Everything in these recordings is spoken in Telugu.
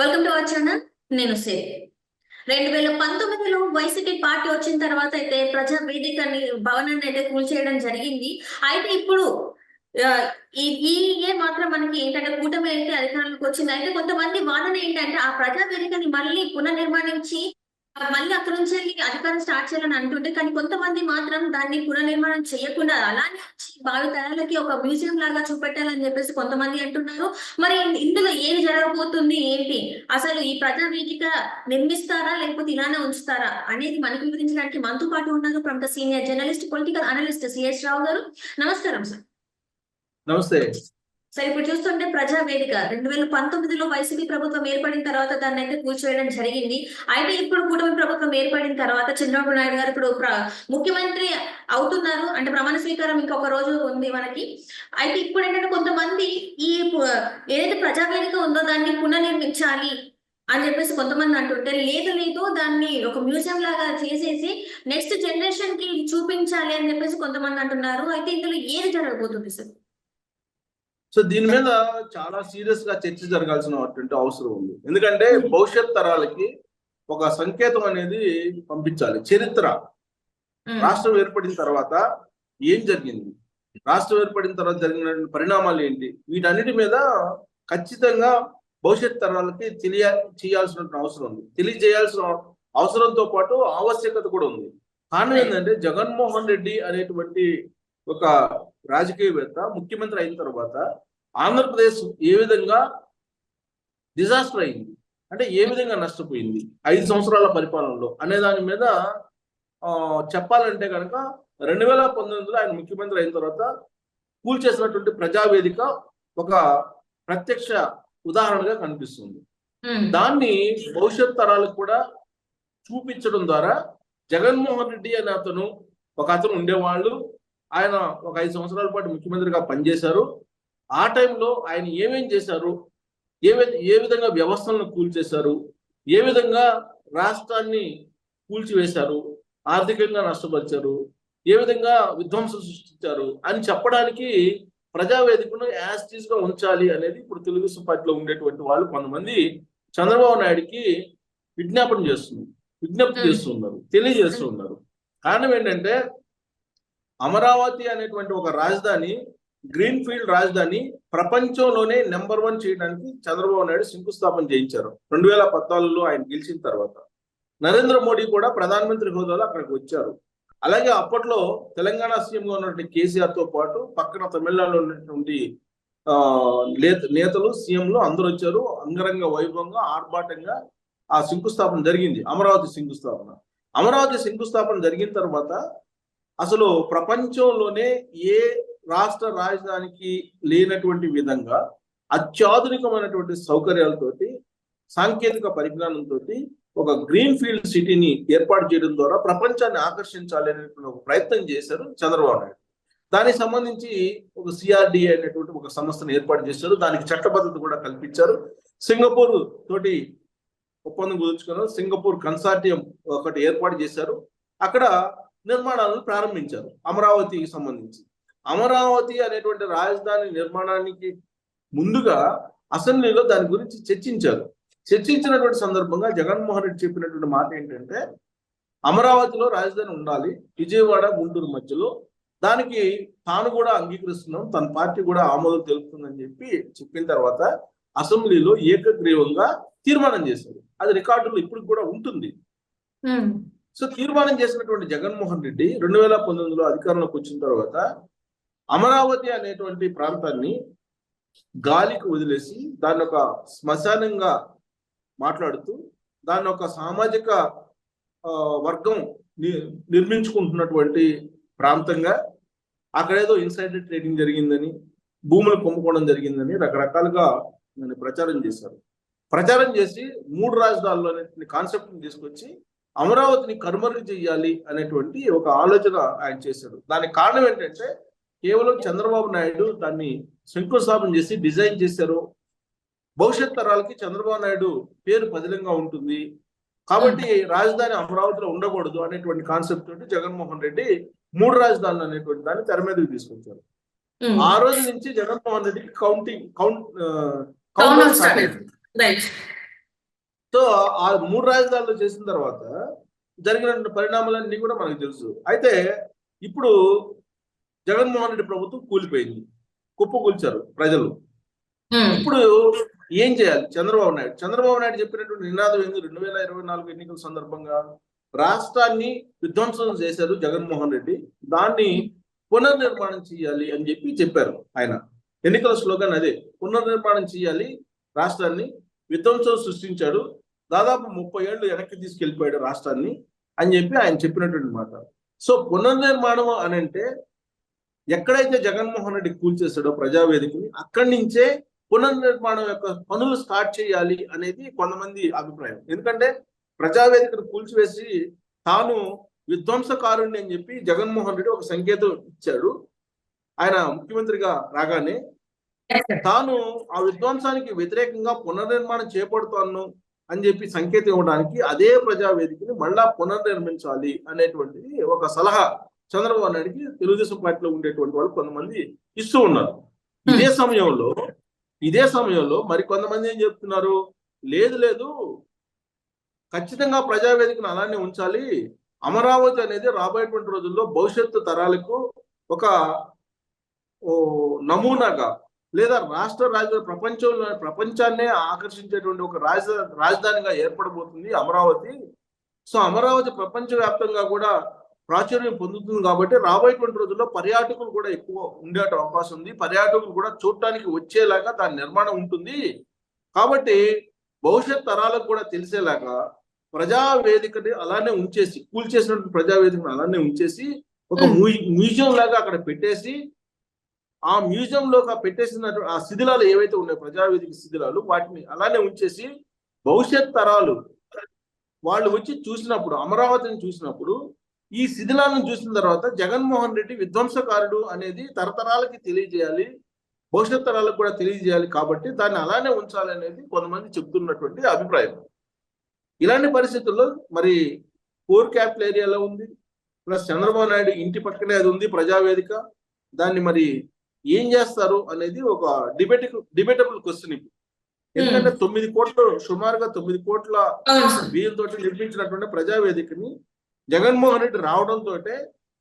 Welcome to our channel. నేను సేవ్ 2019లో వైసీపీ పార్టీ వచ్చిన తర్వాత అయితే ప్రజా వేదికని భవనాన్ని అయితే కూల్చేయడం జరిగింది. అయితే ఇప్పుడు ఈ ఈ ఇయర్ మాత్రం మనకి ఏంటంటే కూటమి అయితే అధికారంలోకి వచ్చింది. అయితే కొంతమంది వాదన ఏంటంటే ఆ ప్రజా వేదికని మళ్ళీ పునర్నిర్మాణించి మళ్ళీ అక్కడ నుంచి అధికారం స్టార్ట్ చేయాలని అంటుంటే, కానీ కొంతమంది మాత్రం దాన్ని పునర్నిర్మాణం చేయకుండా అలానే భావి తరాలకి ఒక మ్యూజియం లాగా చూపెట్టాలని చెప్పేసి కొంతమంది అంటున్నారు. మరి ఇందులో ఏది జరగబోతుంది ఏంటి, అసలు ఈ ప్రజా వేదిక నిర్మిస్తారా లేకపోతే ఇలానే ఉంచుతారా అనేది మనకు వివరించడానికి మనతో పాటు ఉన్నారు ప్రముఖ senior journalist, political analyst CS Rao garu. నమస్కారం సార్. నమస్తే సరే, ఇప్పుడు చూస్తుంటే ప్రజా వేదిక 2019లో వైసీపీ ప్రభుత్వం ఏర్పడిన తర్వాత దాన్ని అయితే కూల్చివేయడం జరిగింది. అయితే ఇప్పుడు కూటమి ప్రభుత్వం ఏర్పడిన తర్వాత చంద్రబాబు నాయుడు గారు ఇప్పుడు ముఖ్యమంత్రి అవుతున్నారు. అంటే ప్రమాణ స్వీకారం ఇంకొక రోజు ఉంది మనకి. అయితే ఇప్పుడు ఏంటంటే కొంతమంది ఈ ఏదైతే ప్రజా వేదిక ఉందో దాన్ని పునర్నిర్మించాలి అని చెప్పేసి కొంతమంది అంటుంటే, లేదు దాన్ని ఒక మ్యూజియం లాగా చేసేసి నెక్స్ట్ జనరేషన్ కి చూపించాలి అని చెప్పేసి కొంతమంది అంటున్నారు. అయితే ఇందులో ఏది జరగబోతుంది సార్? సో దీని మీద చాలా సీరియస్ గా చర్చ జరగాల్సినటువంటి అవసరం ఉంది. ఎందుకంటే భవిష్యత్ తరాలకి ఒక సంకేతం అనేది పంపించాలి. చరిత్ర, రాష్ట్రం ఏర్పడిన తర్వాత ఏం జరిగింది, రాష్ట్రం ఏర్పడిన తర్వాత జరిగిన పరిణామాలు ఏంటి, వీటన్నిటి మీద ఖచ్చితంగా భవిష్యత్ తరాలకి చేయాల్సిన అవసరం ఉంది. తెలియజేయాల్సిన అవసరంతో పాటు ఆవశ్యకత కూడా ఉంది. కారణం ఏంటంటే జగన్మోహన్ రెడ్డి అనేటువంటి ఒక రాజకీయవేత్త ముఖ్యమంత్రి అయిన తర్వాత ఆంధ్రప్రదేశ్ ఏ విధంగా డిజాస్టర్ అయింది, అంటే ఏ విధంగా నష్టపోయింది 5 సంవత్సరాల పరిపాలనలో అనే దాని మీద చెప్పాలంటే కనుక 2019లో ఆయన ముఖ్యమంత్రి అయిన తర్వాత కూల్చేసినటువంటి ప్రజావేదిక ఒక ప్రత్యక్ష ఉదాహరణగా కనిపిస్తుంది. దాన్ని భవిష్యత్ తరాలకు కూడా చూపించడం ద్వారా జగన్మోహన్ రెడ్డి అనే అతను ఉండేవాళ్ళు. ఆయన ఒక 5 సంవత్సరాల పాటు ముఖ్యమంత్రిగా పనిచేశారు. ఆ టైంలో ఆయన ఏమేం చేశారు, ఏ విధంగా వ్యవస్థలను కూల్చేశారు, ఏ విధంగా రాష్ట్రాన్ని కూల్చివేశారు, ఆర్థికంగా నష్టపరిచారు, ఏ విధంగా విధ్వంసం సృష్టించారు అని చెప్పడానికి ప్రజావేదికను యాజ్ గా ఉంచాలి అనేది ఇప్పుడు తెలుగుదేశం పార్టీలో ఉండేటువంటి వాళ్ళు కొంతమంది చంద్రబాబు నాయుడికి విజ్ఞప్తి చేస్తున్నారు, తెలియజేస్తున్నారు. కారణం ఏంటంటే అమరావతి అనేటువంటి ఒక రాజధాని, గ్రీన్ ఫీల్డ్ రాజధాని ప్రపంచంలోనే నెంబర్ 1 చేయడానికి చంద్రబాబు నాయుడు శంకుస్థాపన చేయించారు 2014లో ఆయన గెలిచిన తర్వాత. నరేంద్ర మోడీ కూడా ప్రధానమంత్రి హోదాలో అక్కడికి వచ్చారు. అలాగే అప్పట్లో తెలంగాణ సీఎంగా ఉన్నటువంటి కేసీఆర్ తో పాటు పక్కన తమిళనాడులో ఉన్నటువంటి నేతలు, సీఎంలు అందరూ వచ్చారు. అంగరంగ వైభవంగా ఆర్భాటంగా ఆ శంకుస్థాపన జరిగింది, అమరావతి శంకుస్థాపన జరిగిన తర్వాత అసలు ప్రపంచంలోనే ఏ రాష్ట్ర రాజధానికి లేనటువంటి విధంగా అత్యాధునికమైనటువంటి సౌకర్యాలతోటి, సాంకేతిక పరిజ్ఞానంతో ఒక గ్రీన్ ఫీల్డ్ సిటీని ఏర్పాటు చేయడం ద్వారా ప్రపంచాన్ని ఆకర్షించాలి అనేటువంటి ఒక ప్రయత్నం చేశారు చంద్రబాబు నాయుడు. దానికి సంబంధించి ఒక సిఆర్డిఏ అనేటువంటి ఒక సంస్థను ఏర్పాటు చేశారు. దానికి చట్టబద్ధత కూడా కల్పించారు. సింగపూర్ తోటి ఒప్పందం కుదుర్చుకున్నారు. సింగపూర్ కన్సార్టియం ఒకటి ఏర్పాటు చేశారు. అక్కడ నిర్మాణాలను ప్రారంభించారు. అమరావతికి సంబంధించి అమరావతి అనేటువంటి రాజధాని నిర్మాణానికి ముందుగా అసెంబ్లీలో దాని గురించి చర్చించినటువంటి సందర్భంగా జగన్మోహన్ రెడ్డి చెప్పినటువంటి మాట ఏంటంటే అమరావతిలో రాజధాని ఉండాలి, విజయవాడ గుంటూరు మధ్యలో. దానికి తాను కూడా అంగీకరిస్తున్నాం, తన పార్టీ కూడా ఆమోదం తెలుపుతుందని చెప్పిన తర్వాత అసెంబ్లీలో ఏకగ్రీవంగా తీర్మానం చేశారు. అది రికార్డులో ఇప్పుడు కూడా ఉంటుంది. సో తీర్మానం చేసినటువంటి జగన్మోహన్ రెడ్డి 2019లో అధికారంలోకి వచ్చిన తర్వాత అమరావతి అనేటువంటి ప్రాంతాన్ని గాలికి వదిలేసి దాన్ని ఒక శ్మశానంగా మాట్లాడుతూ దాన్ని ఒక సామాజిక వర్గం నిర్మించుకుంటున్నటువంటి ప్రాంతంగా, అక్కడేదో ఇన్సైడర్ ట్రేడింగ్ జరిగిందని, భూములు కొమ్ముకోవడం జరిగిందని రకరకాలుగా ప్రచారం చేసి 3 రాజధానులు అనే కాన్సెప్ట్ని తీసుకొచ్చి అమరావతిని కనుమరుగు చేయాలి అనేటువంటి ఒక ఆలోచన ఆయన చేశాడు. దానికి కారణం ఏంటంటే కేవలం చంద్రబాబు నాయుడు దాన్ని శంకుస్థాపన చేసి డిజైన్ చేశారు. భవిష్యత్ తరాలకి చంద్రబాబు నాయుడు పేరు పదిలంగా ఉంటుంది కాబట్టి రాజధాని అమరావతిలో ఉండకూడదు అనేటువంటి కాన్సెప్ట్ తోటి జగన్మోహన్ రెడ్డి 3 రాజధానులు అనేటువంటి దాన్ని తెర మీదకి తీసుకొచ్చారు. ఆ రోజు నుంచి జగన్మోహన్ రెడ్డికి కౌంట్ స్టార్ట్ అయింది. సో ఆ 3 రాజధానులు చేసిన తర్వాత జరిగిన పరిణామాలన్నీ కూడా మనకు తెలుసు. అయితే ఇప్పుడు జగన్మోహన్ రెడ్డి ప్రభుత్వం కూలిపోయింది, కుప్పకూల్చారు ప్రజలు. ఇప్పుడు ఏం చేయాలి చంద్రబాబు నాయుడు చెప్పినటువంటి నినాదం ఏంది? 2024 ఎన్నికల సందర్భంగా రాష్ట్రాన్ని విధ్వంసం చేశారు జగన్మోహన్ రెడ్డి, దాన్ని పునర్నిర్మాణం చేయాలి అని చెప్పారు ఆయన. ఎన్నికల స్లోగన్ అదే, పునర్నిర్మాణం చేయాలి రాష్ట్రాన్ని, విధ్వంసం సృష్టించాడు, దాదాపు 30 ఏళ్ళు వెనక్కి తీసుకెళ్లిపోయాడు రాష్ట్రాన్ని అని ఆయన చెప్పినటువంటి మాట. సో పునర్నిర్మాణం అని అంటే ఎక్కడైతే జగన్మోహన్ రెడ్డి కూల్చేశాడో ప్రజావేదికని, అక్కడి నుంచే పునర్నిర్మాణం యొక్క పనులు స్టార్ట్ చేయాలి అనేది కొంతమంది అభిప్రాయం. ఎందుకంటే ప్రజావేదికను కూల్చివేసి తాను విధ్వంసకారుణ్ణి అని జగన్మోహన్ రెడ్డి ఒక సంకేతం ఇచ్చాడు. ఆయన ముఖ్యమంత్రిగా రాగానే తాను ఆ విధ్వంసానికి వ్యతిరేకంగా పునర్నిర్మాణం చేపడుతాను అని సంకేతం ఇవ్వడానికి అదే ప్రజావేదికని మళ్ళా పునర్నిర్మించాలి అనేటువంటిది ఒక సలహా చంద్రబాబు నాయుడికి తెలుగుదేశం పార్టీలో ఉండేటువంటి వాళ్ళు కొంతమంది ఇస్తూ ఉన్నారు. ఇదే సమయంలో మరి కొంతమంది ఏం చెప్తున్నారు, లేదు ఖచ్చితంగా ప్రజావేదికను అలానే ఉంచాలి, అమరావతి అనేది రాబోయేటువంటి రోజుల్లో భవిష్యత్తు తరాలకు ఒక నమూనాగా లేదా రాష్ట్ర రాజధాని ప్రపంచాన్నే ఆకర్షించేటువంటి ఒక రాజధానిగా ఏర్పడబోతుంది అమరావతి. సో అమరావతి ప్రపంచవ్యాప్తంగా కూడా ప్రాచుర్యం పొందుతుంది కాబట్టి రాబోయేటువంటి రోజుల్లో పర్యాటకులు కూడా ఎక్కువ ఉండే అవకాశం ఉంది, పర్యాటకులు కూడా చూడటానికి వచ్చేలాగా దాని నిర్మాణం ఉంటుంది. కాబట్టి భవిష్యత్ తరాలకు కూడా తెలిసేలాగా ప్రజావేదికని అలానే ఉంచేసి, కూల్చేసినటువంటి ప్రజావేదికను అలానే ఉంచేసి ఒక మ్యూజియం లాగా అక్కడ పెట్టేసి, ఆ మ్యూజియంలో పెట్టేసిన ఆ శిథిలాలు ఏవైతే ఉన్నాయో ప్రజావేదిక శిథిలాలు, వాటిని అలానే ఉంచేసి భవిష్యత్ తరాలు వాళ్ళు వచ్చి చూసినప్పుడు, అమరావతిని చూసినప్పుడు, ఈ శిథిలాలను చూసిన తర్వాత జగన్మోహన్ రెడ్డి విధ్వంసకారుడు అనేది తరతరాలకి తెలియజేయాలి, భవిష్యత్ తరాలకు కూడా తెలియజేయాలి. కాబట్టి దాన్ని అలానే ఉంచాలనేది కొంతమంది చెప్తున్నటువంటి అభిప్రాయం. ఇలాంటి పరిస్థితుల్లో మరి కోర్ క్యాపిటల్ ఏరియాలో ఉంది, ప్లస్ చంద్రబాబు నాయుడు ఇంటి పక్కనే అది ఉంది ప్రజావేదిక. దాన్ని మరి ఏం చేస్తారు అనేది ఒక డిబేటబుల్ క్వశ్చన్. ఇప్పుడు ఎందుకంటే 9 కోట్లు, సుమారుగా 9 కోట్ల వ్యయంతో నిర్మించినటువంటి ప్రజావేదికని జగన్మోహన్ రెడ్డి రావడంతో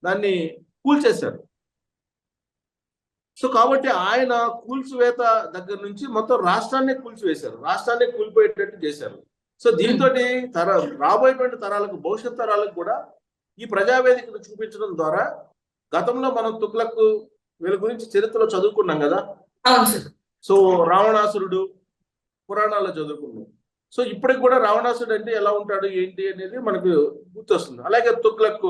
దాన్ని కూల్చేశారు. సో కాబట్టి ఆయన కూల్చివేత దగ్గర నుంచి మొత్తం రాష్ట్రాన్ని కూల్చివేశారు, రాష్ట్రాన్ని కూలిపోయేటట్టు చేశారు. సో దీంతో రాబోయేటువంటి తరాలకు, భవిష్యత్ తరాలకు కూడా ఈ ప్రజావేదికను చూపించడం ద్వారా, గతంలో మనం తుగ్లక్ వీళ్ళ గురించి చరిత్రలో చదువుకున్నాం కదా. సో రావణాసురుడు పురాణాల్లో చదువుకున్నాం. సో ఇప్పటికి కూడా రావణాసురుడు అంటే ఎలా ఉంటాడు ఏంటి అనేది మనకు గుర్తొస్తుంది. అలాగే తుగ్లక్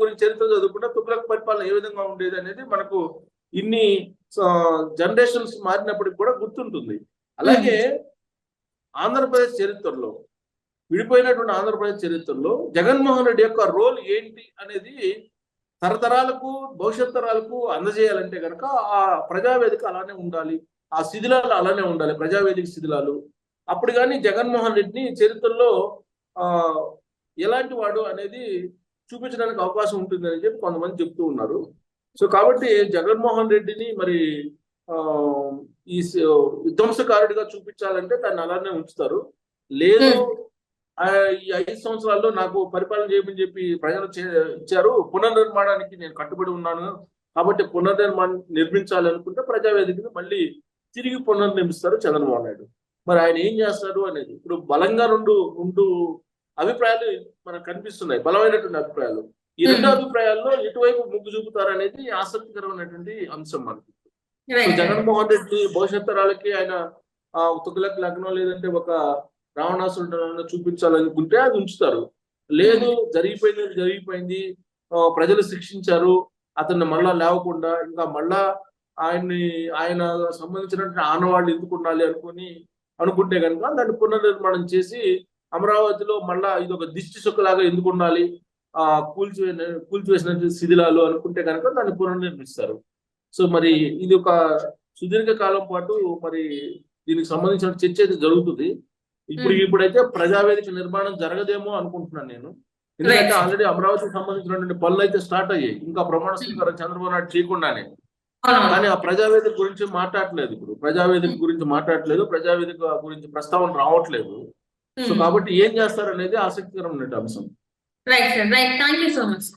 గురించి చరిత్ర చదువుకుంటే తుగ్లక్ పరిపాలన ఏ విధంగా ఉండేది అనేది మనకు ఇన్ని జనరేషన్స్ మారినప్పటికి కూడా గుర్తుంటుంది. అలాగే ఆంధ్రప్రదేశ్ చరిత్రలో, విడిపోయినటువంటి ఆంధ్రప్రదేశ్ చరిత్రలో జగన్మోహన్ రెడ్డి యొక్క రోల్ ఏంటి అనేది తరతరాలకు, భవిష్యత్ తరాలకు అందజేయాలంటే కనుక ఆ ప్రజావేదిక అలానే ఉండాలి, ఆ శిథిలాలు అలానే ఉండాలి, ప్రజావేదిక శిథిలాలు. అప్పుడు కానీ జగన్మోహన్ రెడ్డిని చరిత్రలో ఎలాంటి వాడు అనేది చూపించడానికి అవకాశం ఉంటుందని కొంతమంది చెప్తూ ఉన్నారు. సో కాబట్టి జగన్మోహన్ రెడ్డిని మరి ఈ విధ్వంసకారుడిగా చూపించాలంటే దాన్ని అలానే ఉంచుతారు. లేదు ఈ 5 సంవత్సరాల్లో నాకు పరిపాలన చేయమని ప్రజలు ఇచ్చారు, పునర్నిర్మాణానికి నేను కట్టుబడి ఉన్నాను కాబట్టి నిర్మించాలి అనుకుంటే ప్రజావేదికను మళ్ళీ తిరిగి పునర్నిర్మిస్తారు చంద్రబాబు నాయుడు. మరి ఆయన ఏం చేస్తాడు అనేది ఇప్పుడు బలంగా రెండు అభిప్రాయాలు మనకు కనిపిస్తున్నాయి, బలమైనటువంటి అభిప్రాయాలు. ఈ 2 అభిప్రాయాల్లో ఎటువైపు మొగ్గు చూపుతారు అనేది ఆసక్తికరమైనటువంటి అంశం మనకి. జగన్మోహన్ రెడ్డి భవిష్యత్ తరాలకి ఆయన తుగ్లక్ లగ్నం లేదంటే ఒక రావణాసురుడు చూపించాలనుకుంటే అది ఉంచుతారు. లేదు జరిగిపోయింది, ప్రజలు శిక్షించారు, అతన్ని మళ్ళా లేవకుండా ఇంకా మళ్ళా ఆయన సంబంధించినటువంటి ఆనవాళ్ళు ఎందుకు ఉండాలి అనుకుంటే కనుక దాన్ని పునర్నిర్మాణం చేసి అమరావతిలో మళ్ళా ఇది ఒక దిష్టి సుక్కలాగా ఎందుకు ఉండాలి, కూల్చివేసిన శిథిలాలు అనుకుంటే కనుక దాన్ని పునర్నిర్మిస్తారు. సో మరి ఇది ఒక సుదీర్ఘ కాలం పాటు మరి దీనికి సంబంధించిన చర్చ అయితే జరుగుతుంది. ఇప్పుడైతే ప్రజావేదిక నిర్మాణం జరగదేమో అనుకుంటున్నాను నేను. ఎందుకంటే ఆల్రెడీ అమరావతికి సంబంధించినటువంటి పనులు అయితే స్టార్ట్ అయ్యాయి, ఇంకా ప్రమాణ స్వీకారం చంద్రబాబు నాయుడు చేయకుండానే. కానీ ఆ ప్రజావేదిక గురించి మాట్లాడలేదు, ప్రజావేదిక గురించి ప్రస్తావన రావట్లేదు. సో కాబట్టి ఏం చేస్తారు అనేది ఆసక్తికరమైన అంశం. Right sir, right, thank you so much.